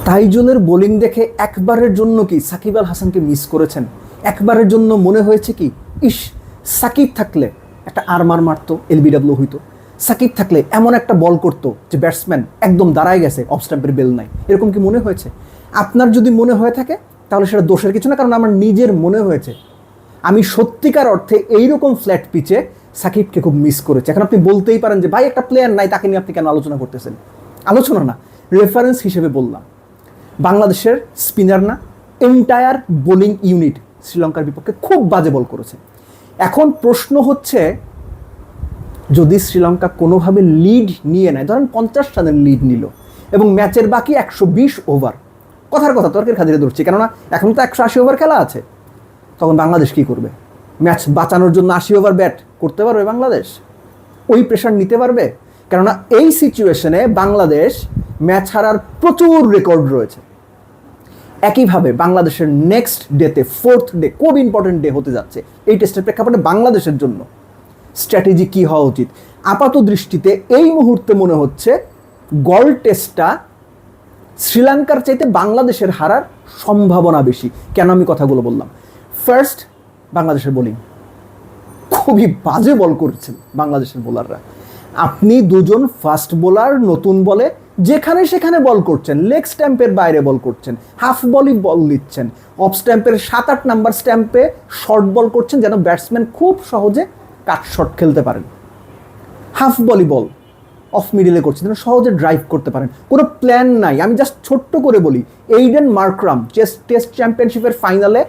তাইজুলের bowling দেখে একবারের জন্য কি সাকিব আল হাসানকে মিস করেছেন? একবারের জন্য মনে হয়েছে কি ইস, সাকিব থাকলে একটা আরমার মারতো, এলবিডব্লিউ হইতো, সাকিব থাকলে এমন একটা বল করতো যে ব্যাটসম্যান একদম দাঁড়ায় গেছে, অফ স্ট্যাম্পের বেল নাই, এরকম কি মনে হয়েছে? আপনার যদি মনে হয়ে থাকে তাহলে সেটা দোষের কিছু না, কারণ আমার নিজের মনে হয়েছে। আমি সত্যিকার অর্থে এইরকম ফ্ল্যাট পিচে সাকিবকে খুব মিস করেছি। এখন আপনি বলতেই পারেন যে ভাই একটা প্লেয়ার নাই, তাকে নিয়ে আপনি কেন আলোচনা করতেছেন? আলোচনা না, রেফারেন্স হিসেবে বললাম। বাংলাদেশের স্পিনার না, এন্টায়ার বোলিং ইউনিট শ্রীলঙ্কার বিপক্ষে খুব বাজে বল করেছে। এখন প্রশ্ন হচ্ছে, যদি শ্রীলঙ্কা কোনোভাবে লিড নিয়ে নেয়, ধরেন 50 রানের লিড নিল এবং ম্যাচের বাকি 120 ওভার, কথার কথা তর্কের খাতিরে ধরছি, কেননা এখন তো 180 ওভার খেলা আছে, তখন বাংলাদেশ কী করবে? ম্যাচ বাঁচানোর জন্য 80 ওভার ব্যাট করতে পারবে বাংলাদেশ? ওই প্রেশার নিতে পারবে? কেননা এই সিচুয়েশনে বাংলাদেশ ম্যাচ হারার প্রচুর রেকর্ড রয়েছে। একইভাবে বাংলাদেশের নেক্সট ডেতে, 4th ডে, খুব ইম্পর্টেন্ট ডে হতে যাচ্ছে এই টেস্টের প্রেক্ষাপটে বাংলাদেশের জন্য স্ট্র্যাটেজি কী হওয়া উচিত? আপাত দৃষ্টিতে এই মুহূর্তে মনে হচ্ছে গল টেস্টটা শ্রীলঙ্কার চাইতে বাংলাদেশের হারার সম্ভাবনা বেশি। কেন আমি কথাগুলো বললাম? ফার্স্ট, বাংলাদেশের বোলিং খুবই বাজে বল করেছেন বাংলাদেশের বোলাররা। আপনি দুজন ফাস্ট বোলার নতুন বলে যেখানে সেখানে বল করছেন, লেগ স্ট্যাম্পের বাইরে বল করছেন, হাফ বলই বল দিচ্ছেন, অফ স্ট্যাম্পের 7-8 নাম্বার স্ট্যাম্পে শর্ট বল করছেন যেন ব্যাটসম্যান খুব সহজে কাট শট খেলতে পারেন। হাফ বলি বল অফ মিডিলে করছেন যেন সহজে ড্রাইভ করতে পারেন। কোনো প্ল্যান নাই। আমি জাস্ট ছোট্ট করে বলি, এইডেন মার্করাম টেস্ট চ্যাম্পিয়নশিপের ফাইনালে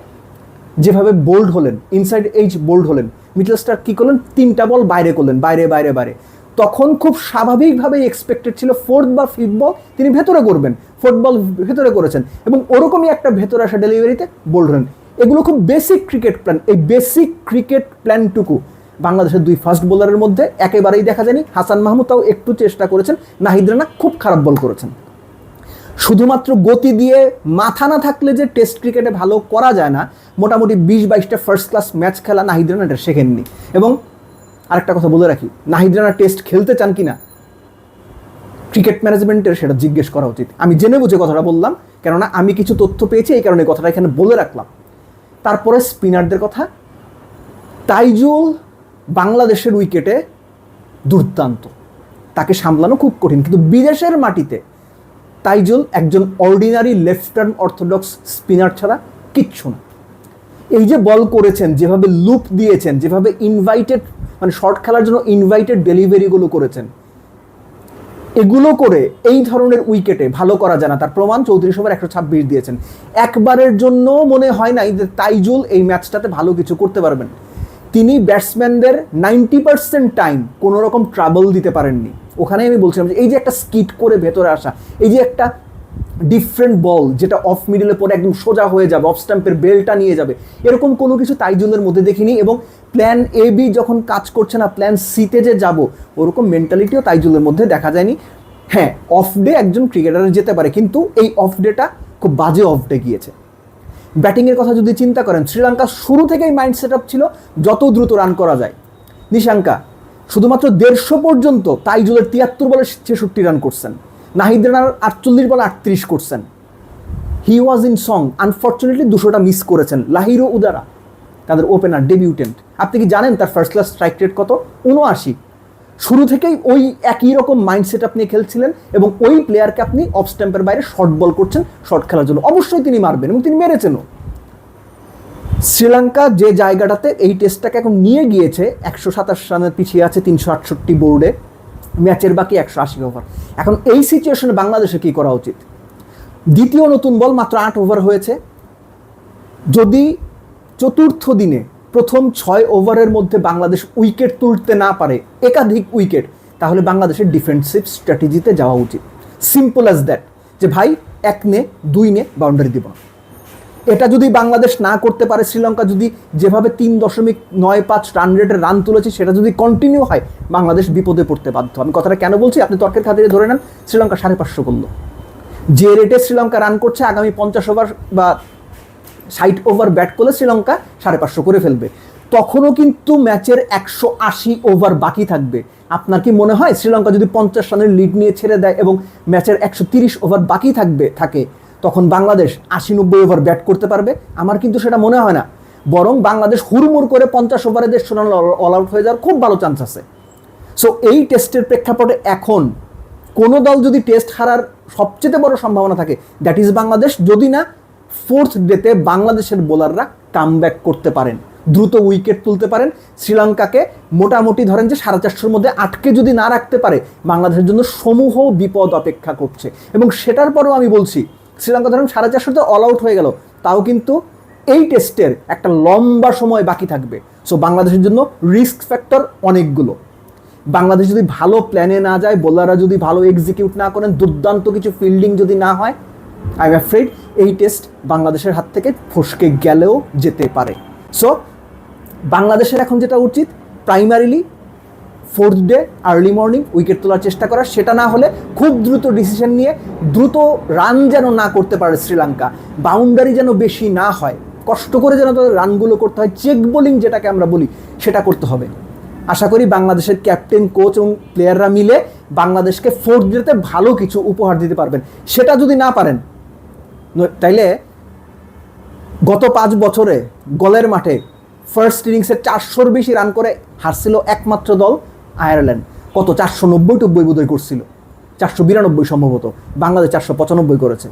যেভাবে বোল্ড হলেন, ইনসাইড এইজ বোল্ড হলেন, মিডল স্টার কী করলেন, 3টা বল বাইরে করলেন, বাইরে বাইরে বাইরে, তখন খুব স্বাভাবিকভাবেই এক্সপেক্টেড ছিল 4th বা 5th বল তিনি ভেতরে করবেন, 4th বল ভেতরে করেছেন এবং ওরকমই একটা ভেতরে আসা ডেলিভারিতে বোল্ড হলেন। এগুলো খুব বেসিক ক্রিকেট প্ল্যান। এই বেসিক ক্রিকেট প্ল্যানটুকু বাংলাদেশের 2 ফাস্ট বোলারের মধ্যে একেবারেই দেখা যায়নি। হাসান মাহমুদ তাও একটু চেষ্টা করেছেন, নাহিদ রানা খুব খারাপ বল করেছেন। শুধুমাত্র গতি দিয়ে মাথা না থাকলে যে টেস্ট ক্রিকেটে ভালো করা যায় না, মোটামুটি 20-22টা ফার্স্ট ক্লাস ম্যাচ খেলা নাহিদ রানা এটা শেখেননি। এবং আরেকটা কথা বলে রাখি, নাহিদ রানা টেস্ট খেলতে চান কিনা ক্রিকেট ম্যানেজমেন্টের সেটা জিজ্ঞেস করা উচিত। আমি জেনে বুঝে কথাটা বললাম, কেননা আমি কিছু তথ্য পেয়েছি, এই কারণে কথাটা এখানে বলে রাখলাম। তারপরে স্পিনারদের কথা, তাইজুল বাংলাদেশের উইকেটে দুর্দান্ত, তাকে সামলানো খুব কঠিন, কিন্তু বিদেশের মাটিতে তাইজুল একজন ordinary left arm orthodox spinner ছাড়া কিচ্ছু না। এই যে বল করেছেন, যেভাবে লুপ দিয়েছেন, যেভাবে ইনভাইটেড, মানে শর্ট খেলার জন্য ইনভাইটেড ডেলিভারিগুলো করেছেন, এগুলো করে এই ধরনের উইকেটে ভালো করা যায় না, তার প্রমাণ 34 ওভার 126 দিয়েছেন। একবারের জন্য মনে হয় নাই যে তাইজুল এই ম্যাচটাতে ভালো কিছু করতে পারবেন। তিনি ব্যাটসম্যানদের 90% টাইম কোনো রকম ট্রাবল দিতে পারেননি। ওখানে আমি বলছিলাম যে এই যে একটা স্কিট করে ভেতরে আসা, এই যে একটা ডিফারেন্ট বল যেটা অফ মিডলে পরে একদম সোজা হয়ে যাবে, অফ স্ট্যাম্পের বেলটা নিয়ে যাবে, এরকম কোনো কিছু তাইজুলের মধ্যে দেখিনি। এবং প্ল্যান এ বি যখন কাজ করছে না, প্ল্যান সিতে যে যাব, ওরকম মেন্টালিটিও তাইজুলের মধ্যে দেখা যায়নি। হ্যাঁ, অফ ডে একজন ক্রিকেটার যেতে পারে, কিন্তু এই অফ ডেটা খুব বাজে অফ ডে গিয়েছে। ব্যাটিংয়ের কথা যদি চিন্তা করেন, শ্রীলঙ্কা শুরু থেকেই মাইন্ড সেট আপ ছিল যত দ্রুত রান করা যায়। নিশাঙ্কা শুধুমাত্র 150 পর্যন্ত তাইজুলের 73 বলে 66 রান করছেন, নাহিদ রানার 48 বলে 38 করছেন। He was in song, unfortunately 200টা মিস করেছেন। লাহিরু উদারা তাদের ওপেনার, ডেবিউটেন্ট, আপনি কি জানেন তার ফার্স্ট ক্লাস স্ট্রাইক রেট কত? 79। শুরু থেকেই ওই একই রকম মাইন্ড সেট আপ নিয়ে খেলছিলেন এবং ওই প্লেয়ারকে আপনি অফ স্ট্যাম্পের বাইরে শর্ট বল করছেন শর্ট খেলার জন্য, অবশ্যই তিনি মারবেন এবং তিনি মেরেছেনও। শ্রীলঙ্কা যে জায়গাটাতে এই টেস্টটাকে এখন নিয়ে গিয়েছে, 127 রানের পিছিয়ে আছে 368 বোর্ডে, ম্যাচের বাকি 180 ওভার। এখন এই সিচুয়েশনে বাংলাদেশে কী করা উচিত? দ্বিতীয় নতুন বল, মাত্র 8 ওভার হয়েছে। যদি চতুর্থ দিনে প্রথম 6 ওভারের মধ্যে বাংলাদেশ উইকেট তুলতে না পারে, একাধিক উইকেট, তাহলে বাংলাদেশের ডিফেন্সিভ স্ট্র্যাটেজিতে যাওয়া উচিত। সিম্পল অ্যাজ দ্যাট, যে ভাই 1 নে 2 নে বাউন্ডারি দিব। এটা যদি বাংলাদেশ না করতে পারে, শ্রীলঙ্কা যদি যেভাবে 3.95 রান রেটের রান তুলেছে সেটা যদি কন্টিনিউ হয়, বাংলাদেশ বিপদে পড়তে বাধ্য। আমি কথাটা কেন বলছি, আপনি তর্কের খাতিরে ধরে নেন, শ্রীলঙ্কা 550 করলো, যে রেটে শ্রীলঙ্কা রান করছে, আগামী 50 ওভার বা 60 ওভার ব্যাট করলে শ্রীলঙ্কা 550 করে ফেলবে। তখনও কিন্তু ম্যাচের 180 ওভার বাকি থাকবে। আপনার কি মনে হয় শ্রীলঙ্কা যদি 50 রানের লিড নিয়ে ছেড়ে দেয় এবং ম্যাচের 130 ওভার বাকি থাকে, তখন বাংলাদেশ 80-90 ওভার ব্যাট করতে পারবে? আমার কিন্তু সেটা মনে হয় না। বরং বাংলাদেশ হুড়মুড় করে 50 ওভারে 150 রান অল আউট হয়ে যাওয়ার খুব ভালো চান্স আছে। সো এই টেস্টের প্রেক্ষাপটে এখন কোনো দল যদি টেস্ট হারার সবচেয়ে বড় সম্ভাবনা থাকে, দ্যাট ইজ বাংলাদেশ, যদি না 4th ডেতে বাংলাদেশের বোলাররা কামব্যাক করতে পারেন, দ্রুত উইকেট তুলতে পারেন, শ্রীলঙ্কাকে মোটামুটি ধরেন যে 450-র মধ্যে আটকে যদি না রাখতে পারে, বাংলাদেশের জন্য সমূহ বিপদ অপেক্ষা করছে। এবং সেটার পরেও আমি বলছি, শ্রীলঙ্কা ধরেন 450-তে অল আউট হয়ে গেল, তাও কিন্তু এই টেস্টের একটা লম্বা সময় বাকি থাকবে। সো বাংলাদেশের জন্য রিস্ক ফ্যাক্টর অনেকগুলো। বাংলাদেশ যদি ভালো প্ল্যানে না যায়, বোলাররা যদি ভালো এক্সিকিউট না করেন, দুর্দান্ত কিছু ফিল্ডিং যদি না হয়, আই এম অ্যাফ্রেড এই টেস্ট বাংলাদেশের হাত থেকে ফসকে গেলেও যেতে পারে। সো বাংলাদেশের এখন যেটা উচিত, primarily 4th day early morning wicket তোলার চেষ্টা করা। সেটা না হলে খুব দ্রুত ডিসিশন নিয়ে দ্রুত রান যেন না করতে পারে শ্রীলঙ্কা, বাউন্ডারি যেন বেশি না হয়, কষ্ট করে যেন তাদের রানগুলো করতে হয়, চেক বোলিং যেটাকে আমরা বলি সেটা করতে হবে। আশা করি বাংলাদেশের ক্যাপ্টেন, কোচ এবং প্লেয়াররা মিলে বাংলাদেশকে 4th ডেতে ভালো কিছু উপহার দিতে পারবেন। সেটা যদি না পারেন, তাইলে গত 5 বছরে গলের মাঠে ফার্স্ট ইনিংসে 400-র বেশি রান করে হারছিল একমাত্র দল আয়ারল্যান্ড। কত 490 বোধহয় করছিল, 492 সম্ভবত, বাংলাদেশ 495 করেছে।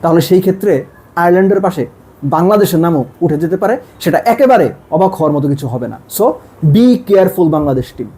তাহলে সেই ক্ষেত্রে আয়ারল্যান্ডের পাশে বাংলাদেশের নামও উঠে যেতে পারে, সেটা একেবারে অবাক হওয়ার মতো কিছু হবে না। So be careful Bangladesh team.